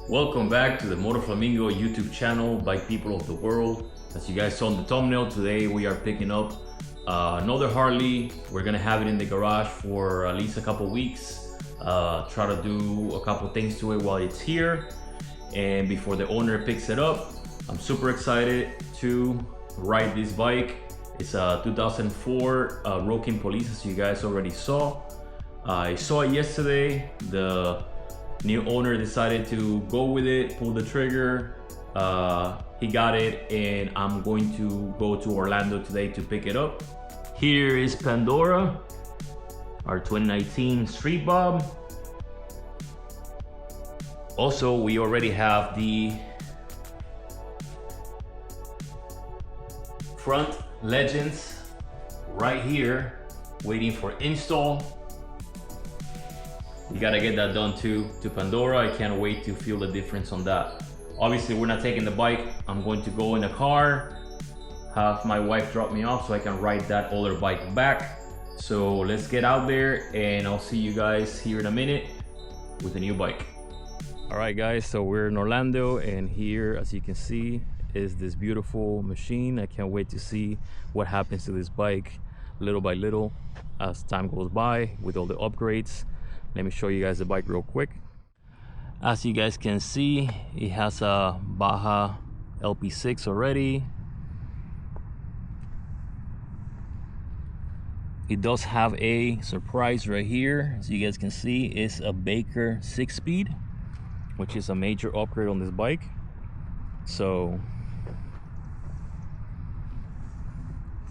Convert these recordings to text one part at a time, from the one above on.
Welcome back to the MotoFlamingo YouTube channel by people of the world. As you guys saw in the thumbnail, today we are picking up another Harley. We're gonna have it in the garage for at least a couple weeks. Try to do a couple things to it while it's here. And before the owner picks it up, I'm super excited to ride this bike. It's a 2004 Rocking Police, as you guys already saw. I saw it yesterday. The new owner decided to go with it, pull the trigger. He got it, and I'm going to go to Orlando today to pick it up. Here is Pandora, our 2019 Street Bob. Also, we already have the front legends right here, waiting for install. You gotta get that done too to Pandora. I can't wait to feel the difference on that. Obviously, we're not taking the bike. I'm going to go in a car, have my wife drop me off so I can ride that older bike back. So let's get out there, and I'll see you guys here in a minute with a new bike. All right guys, so we're in Orlando, and here, as you can see, is this beautiful machine. I can't wait to see what happens to this bike little by little as time goes by with all the upgrades. Let me show you guys the bike real quick. As you guys can see, it has a Baja LP6 already. It does have a surprise right here. As you guys can see, it's a Baker 6-speed, which is a major upgrade on this bike. So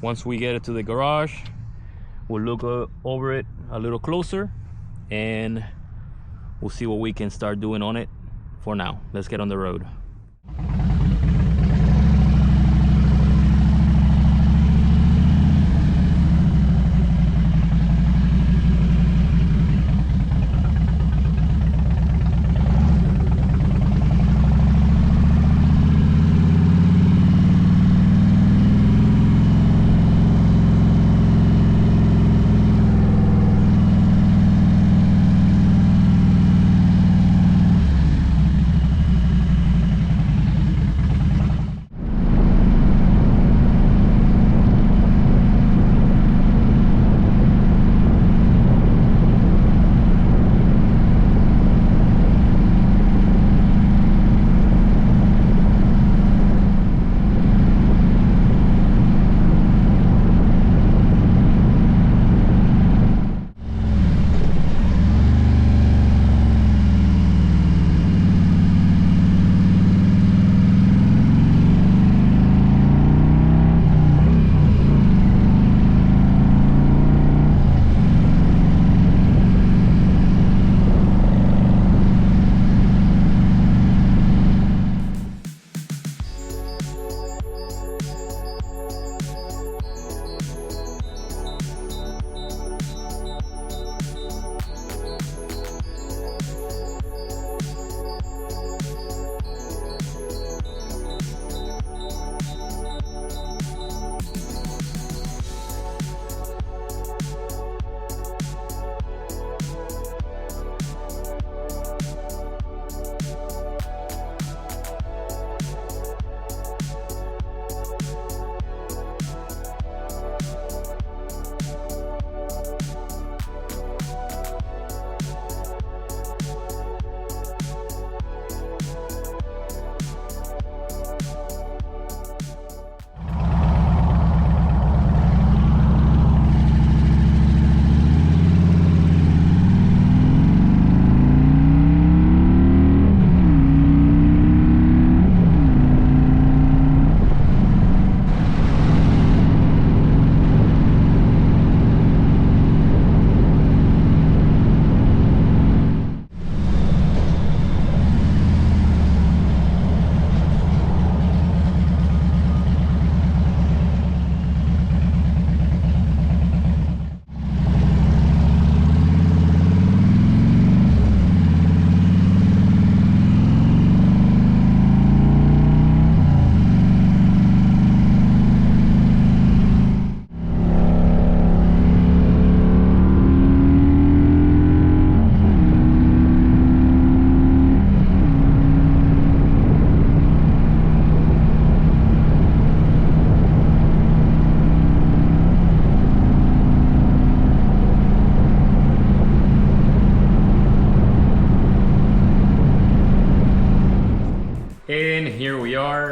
once we get it to the garage, we'll look over it a little closer, and we'll see what we can start doing on it. For now, let's get on the road.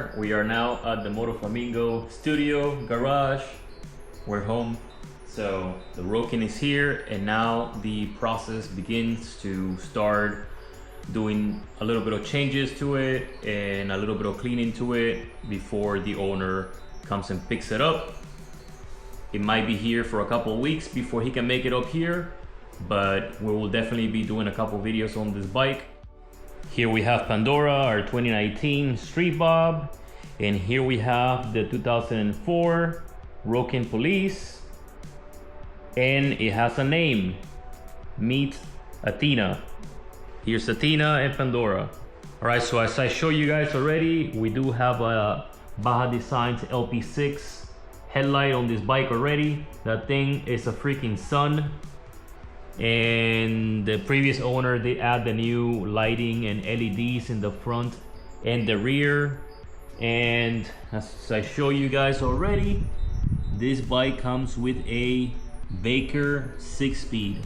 are. We are now at the MotoFlamingo studio, garage. We're home. So the Rokin is here, and now the process begins to start doing a little bit of changes to it and a little bit of cleaning to it before the owner comes and picks it up. It might be here for a couple of weeks before he can make it up here, but we will definitely be doing a couple videos on this bike. Here we have Pandora, our 2019 Street Bob, and here we have the 2004 Rokin Police, and it has a name, Meet Athena. Here's Athena and Pandora. All right, so as I show you guys already, we do have a Baja Designs LP6 headlight on this bike already. That thing is a freaking sun. And the previous owner did add the new lighting and LEDs in the front and the rear. And as I show you guys already, this bike comes with a Baker 6-speed.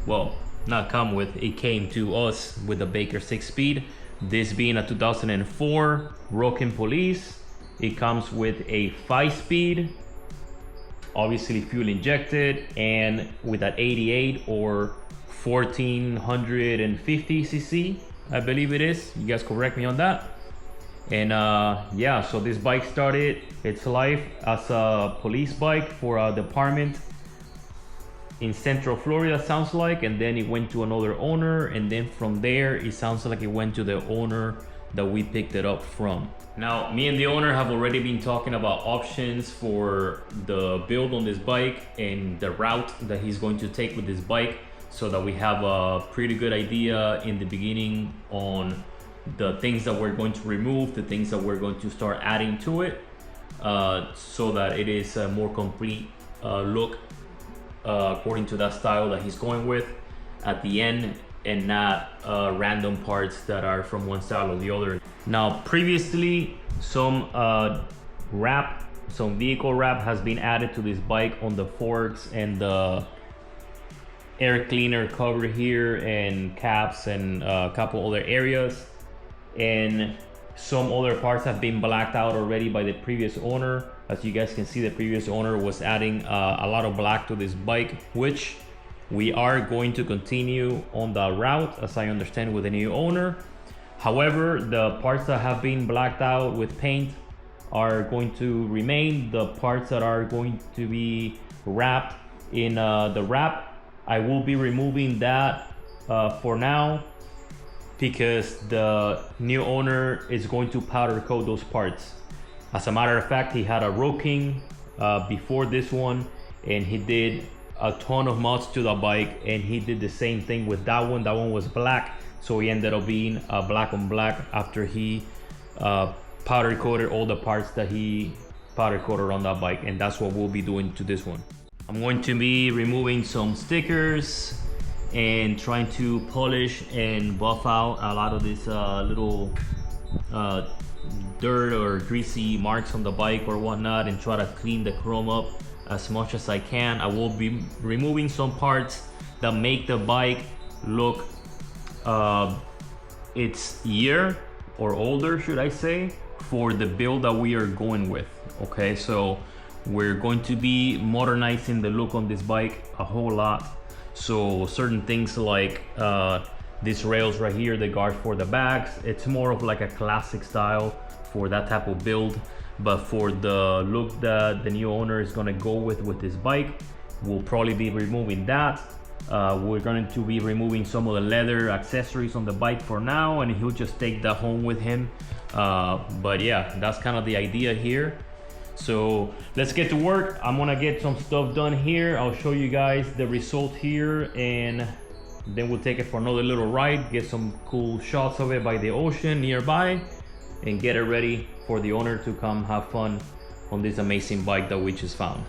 Well, not come with, it came to us with the Baker 6-speed. This being a 2004 Rokin Police, it comes with a 5-speed, obviously fuel injected, and with that 88 or 1450 cc, I believe it is. You guys correct me on that. And yeah, so this bike started its life as a police bike for a department in Central Florida, sounds like, and then it went to another owner, and then from there it sounds like it went to the owner that we picked it up from. Now, me and the owner have already been talking about options for the build on this bike and the route that he's going to take with this bike, so that we have a pretty good idea in the beginning on the things that we're going to remove, the things that we're going to start adding to it, so that it is a more complete look according to that style that he's going with at the end, and not random parts that are from one style or the other. Now, previously, some vehicle wrap has been added to this bike on the forks and the air cleaner cover here and caps and a couple other areas, and some other parts have been blacked out already by the previous owner. As you guys can see, the previous owner was adding a lot of black to this bike, which we are going to continue on the route, as I understand, with the new owner. However, the parts that have been blacked out with paint are going to remain. The parts that are going to be wrapped in the wrap, I will be removing that for now, because the new owner is going to powder coat those parts. As a matter of fact, he had a Rokin before this one, and he did a ton of mods to the bike, and he did the same thing with that one. That one was black, so he ended up being black on black after he powder coated all the parts that he powder coated on that bike, and that's what we'll be doing to this one. I'm going to be removing some stickers and trying to polish and buff out a lot of this little dirt or greasy marks on the bike or whatnot, and try to clean the chrome up as much as I can. I will be removing some parts that make the bike look its year or older, should I say, for the build that we are going with. Okay, so we're going to be modernizing the look on this bike a whole lot. So certain things like these rails right here, the guard for the backs, it's more of like a classic style for that type of build. But for the look that the new owner is going to go with this bike, we'll probably be removing that. We're going to be removing some of the leather accessories on the bike for now, and he'll just take that home with him. But yeah, that's kind of the idea here. So let's get to work. I'm gonna get some stuff done here. I'll show you guys the result here, and then we'll take it for another little ride, get some cool shots of it by the ocean nearby, and get it ready for the owner to come have fun on this amazing bike that we just found.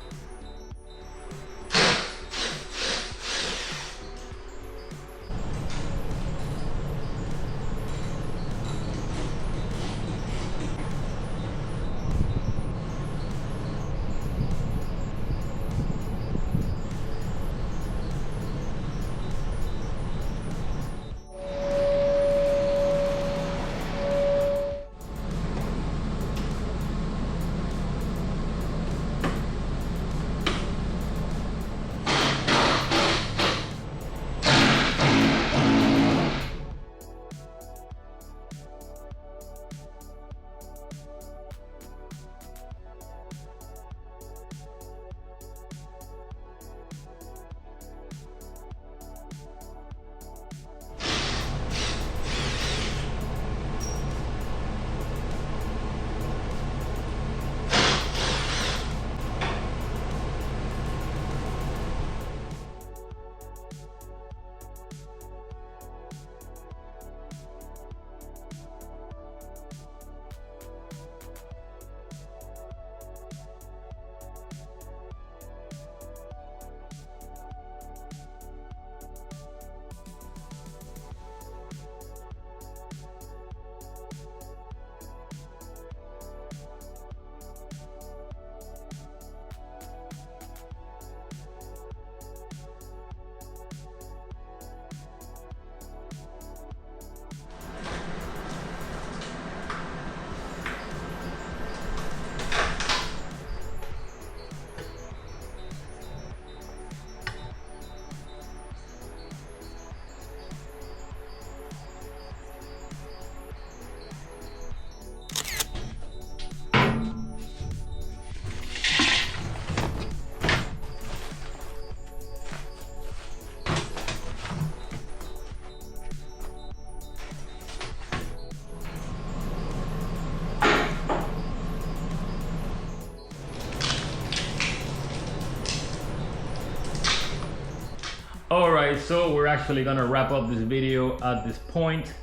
All right, so we're actually gonna wrap up this video at this point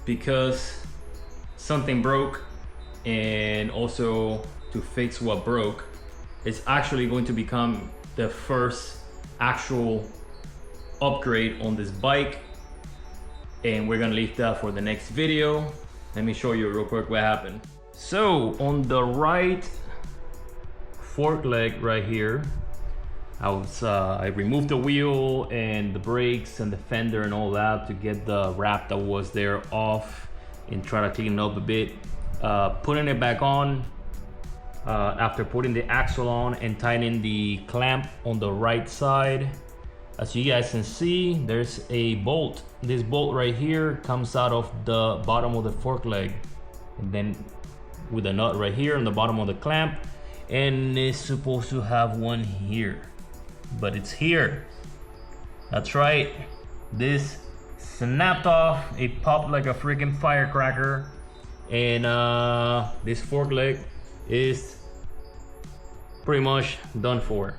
because something broke, and also to fix what broke, it's actually going to become the first actual upgrade on this bike, and we're gonna leave that for the next video. Let me show you real quick what happened. So on the right fork leg right here, I removed the wheel and the brakes and the fender and all that to get the wrap that was there off and try to clean it up a bit. Putting it back on after putting the axle on and tightening the clamp on the right side. As you guys can see, there's a bolt. This bolt right here comes out of the bottom of the fork leg, and then with a nut right here on the bottom of the clamp, and it's supposed to have one here, but it's here. That's right, this snapped off. It popped like a freaking firecracker, and this fork leg is pretty much done for.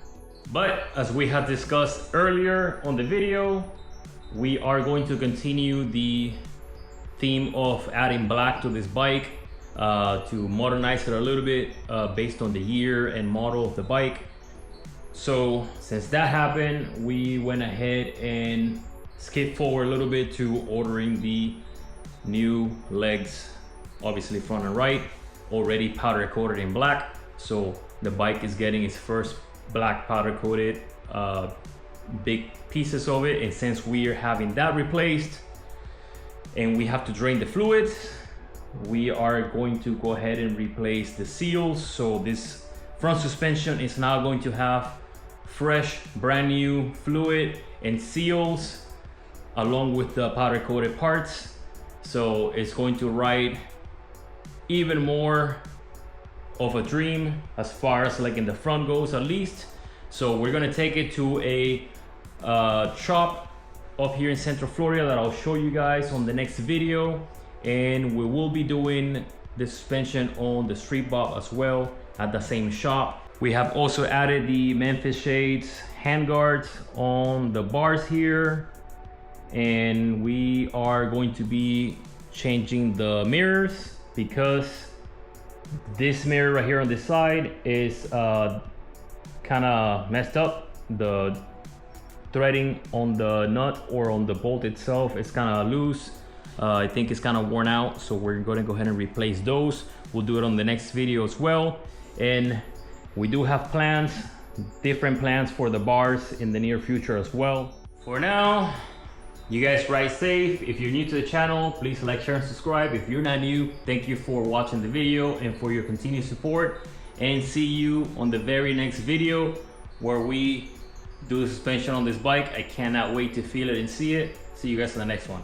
But as we had discussed earlier on the video, we are going to continue the theme of adding black to this bike to modernize it a little bit based on the year and model of the bike. So since that happened, we went ahead and skipped forward a little bit to ordering the new legs, obviously front and right, already powder coated in black. So the bike is getting its first black powder coated big pieces of it, and since we are having that replaced and we have to drain the fluids, we are going to go ahead and replace the seals. So this front suspension is now going to have fresh brand new fluid and seals along with the powder coated parts, so it's going to ride even more of a dream as far as like in the front goes, at least. So we're gonna take it to a shop up here in Central Florida that I'll show you guys on the next video, and we will be doing the suspension on the street bob as well at the same shop. We have also added the Memphis Shades handguards on the bars here, and we are going to be changing the mirrors because this mirror right here on this side is kind of messed up. The threading on the nut or on the bolt itself is kind of loose. I think it's kind of worn out, so we're going to go ahead and replace those. We'll do it on the next video as well, and we do have plans, different plans for the bars in the near future as well. For now, you guys ride safe. If you're new to the channel, please like, share, and subscribe. If you're not new, thank you for watching the video and for your continued support, and see you on the very next video where we do the suspension on this bike. I cannot wait to feel it and see it. See you guys in the next one.